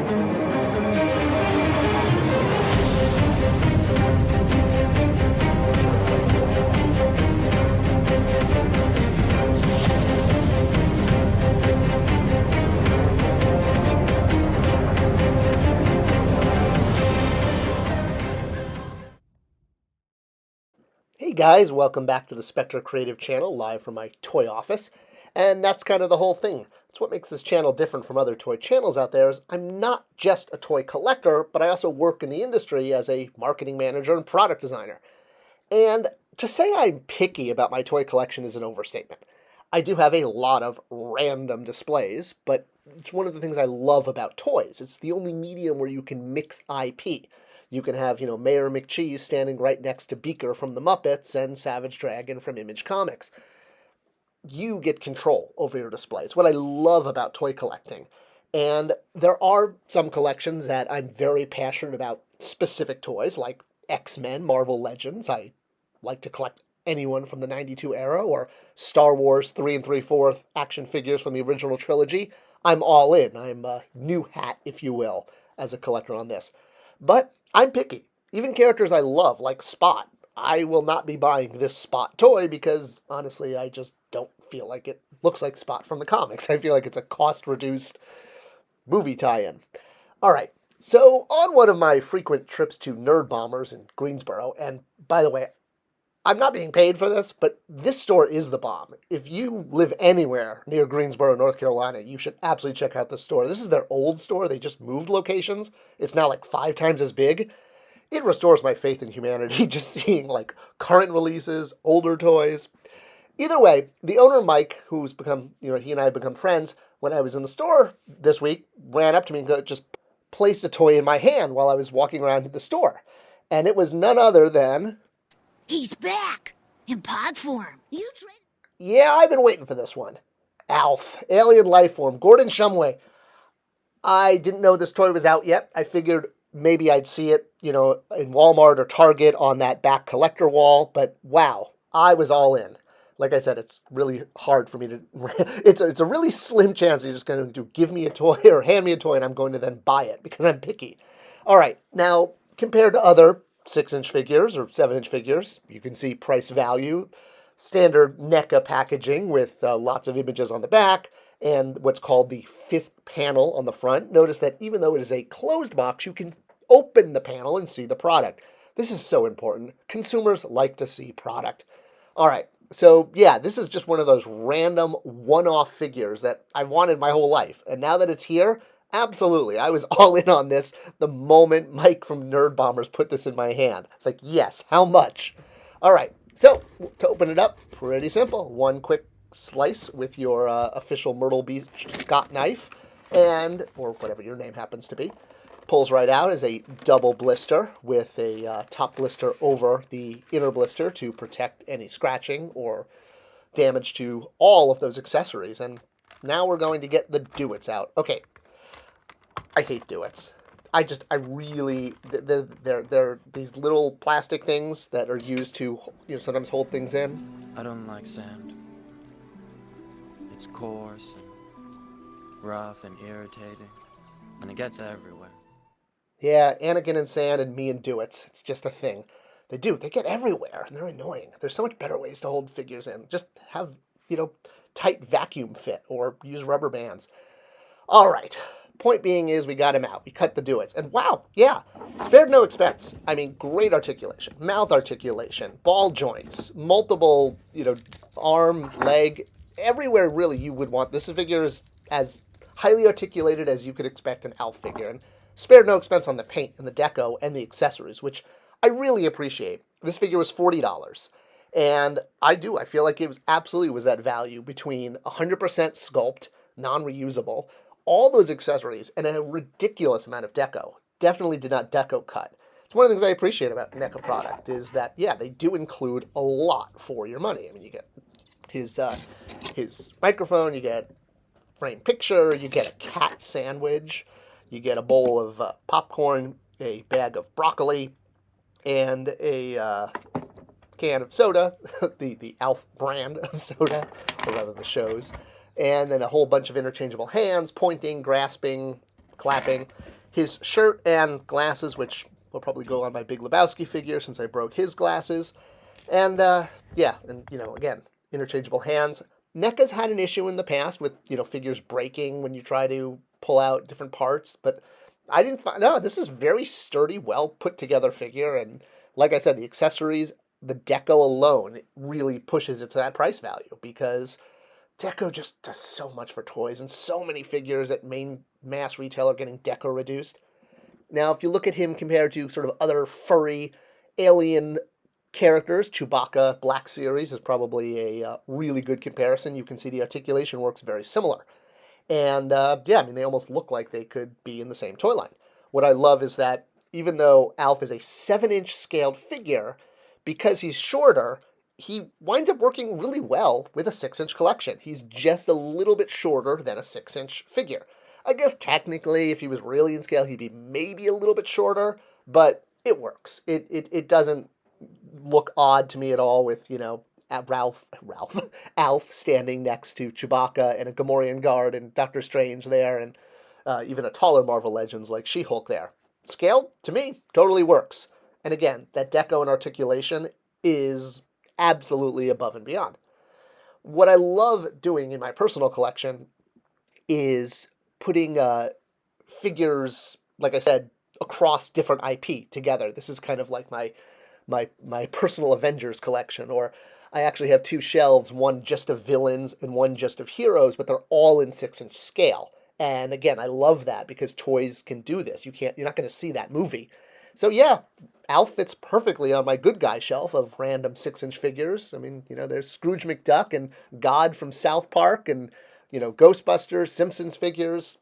Hey guys, welcome back to the Spector Creative channel, live from my toy office. And that's kind of the whole thing. It's what makes this channel different from other toy channels out there is I'm not just a toy collector, but I also work in the industry as a marketing manager and product designer. And to say I'm picky about my toy collection is an overstatement. I do have a lot of random displays, but it's one of the things I love about toys. It's the only medium where you can mix IP. You can have, Mayor McCheese standing right next to Beaker from the Muppets and Savage Dragon from Image Comics. You get control over your display. It's what I love about toy collecting. And there are some collections that I'm very passionate about specific toys, like X-Men, Marvel Legends. I like to collect anyone from the 92 era, or Star Wars 3 3/4 action figures from the original trilogy. I'm all in. I'm a new hat, if you will, as a collector on this. But I'm picky. Even characters I love, like Spot, I will not be buying this Spot toy because, honestly, I just don't feel like it looks like Spot from the comics. I feel like it's a cost-reduced movie tie-in. All right, so on one of my frequent trips to Nerd Bombers in Greensboro, and by the way, I'm not being paid for this, but this store is the bomb. If you live anywhere near Greensboro, North Carolina, you should absolutely check out this store. This is their old store. They just moved locations. It's now like 5 times as big. It restores my faith in humanity just seeing like current releases, older toys. Either way, the owner, Mike, who's become, he and I have become friends, when I was in the store this week, ran up to me and just placed a toy in my hand while I was walking around the store. And it was none other than... He's back! In POG form. Yeah, I've been waiting for this one. Alf, alien life form, Gordon Shumway. I didn't know this toy was out yet. I figured maybe I'd see it, in Walmart or Target on that back collector wall, but wow, I was all in. Like I said, it's really hard for me to... It's a really slim chance you're just going to give me a toy or hand me a toy and I'm going to then buy it because I'm picky. All right, now, compared to other 6-inch figures or 7-inch figures, you can see price value, standard NECA packaging with lots of images on the back, and what's called the 5th panel on the front. Notice that even though it is a closed box, you can open the panel and see the product. This is so important. Consumers like to see product. All right, so yeah, this is just one of those random one-off figures that I wanted my whole life. And now that it's here, absolutely, I was all in on this the moment Mike from Nerd Bombers put this in my hand. It's like, yes, how much? All right, so to open it up, pretty simple. One quick slice with your official Myrtle Beach Scott knife, or whatever your name happens to be. Pulls right out as a double blister with a top blister over the inner blister to protect any scratching or damage to all of those accessories. And now we're going to get the duets out. Okay, I hate duets. They're these little plastic things that are used to, sometimes hold things in. I don't like sand. It's coarse and rough and irritating, and it gets everywhere. Yeah, Anakin and sand and me and duets. It's just a thing. They get everywhere, and they're annoying. There's so much better ways to hold figures in. Just have, tight vacuum fit or use rubber bands. All right. Point being is we got him out. We cut the duets. And wow, yeah, spared no expense. I mean, great articulation, mouth articulation, ball joints, multiple, arm, leg, everywhere really you would want. This figure is as highly articulated as you could expect an Alf figure. And spared no expense on the paint and the deco and the accessories, which I really appreciate. This figure was $40. And I feel like it was absolutely that value between 100% sculpt, non-reusable, all those accessories, and a ridiculous amount of deco. Definitely did not deco cut. It's one of the things I appreciate about NECA product is that, yeah, they do include a lot for your money. I mean, you get his microphone, you get framed picture, you get a cat sandwich, you get a bowl of popcorn, a bag of broccoli, and a can of soda, the Alf brand of soda, or rather the show's, and then a whole bunch of interchangeable hands, pointing, grasping, clapping, his shirt and glasses, which will probably go on my Big Lebowski figure since I broke his glasses. And yeah, and again, interchangeable hands. NECA's had an issue in the past with figures breaking when you try to pull out different parts, but I didn't find no. This is very sturdy, well put together figure, and like I said, the accessories, the deco alone really pushes it to that price value because deco just does so much for toys, and so many figures at main mass retail are getting deco reduced. Now, if you look at him compared to sort of other furry alien characters, Chewbacca Black Series is probably a really good comparison. You can see the articulation works very similar. And yeah, I mean, they almost look like they could be in the same toy line. What I love is that even though Alf is a 7-inch scaled figure, because he's shorter, he winds up working really well with a 6-inch collection. He's just a little bit shorter than a 6-inch figure. I guess technically, if he was really in scale, he'd be maybe a little bit shorter, but it works. It doesn't look odd to me at all with, Alf standing next to Chewbacca and a Gamorrean guard and Doctor Strange there and even a taller Marvel Legends like She-Hulk there. Scale, to me, totally works. And again, that deco and articulation is absolutely above and beyond. What I love doing in my personal collection is putting figures, like I said, across different IP together. This is kind of like my personal Avengers collection, or I actually have 2 shelves, one just of villains and one just of heroes, but they're all in 6-inch scale. And again, I love that because toys can do this. You're not going to see that movie. So yeah, Alf fits perfectly on my good guy shelf of random 6-inch figures. I mean, there's Scrooge McDuck and God from South Park and, Ghostbusters, Simpsons figures.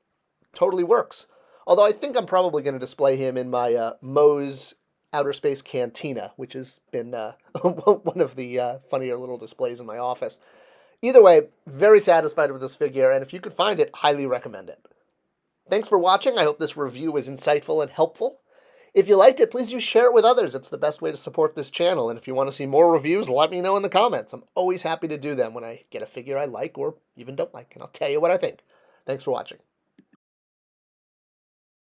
Totally works. Although I think I'm probably going to display him in my Moe's Outer Space Cantina, which has been one of the funnier little displays in my office. Either way, very satisfied with this figure, and if you could find it, highly recommend it. Thanks for watching. I hope this review was insightful and helpful. If you liked it, please do share it with others. It's the best way to support this channel, and if you want to see more reviews, let me know in the comments. I'm always happy to do them when I get a figure I like or even don't like, and I'll tell you what I think. Thanks for watching.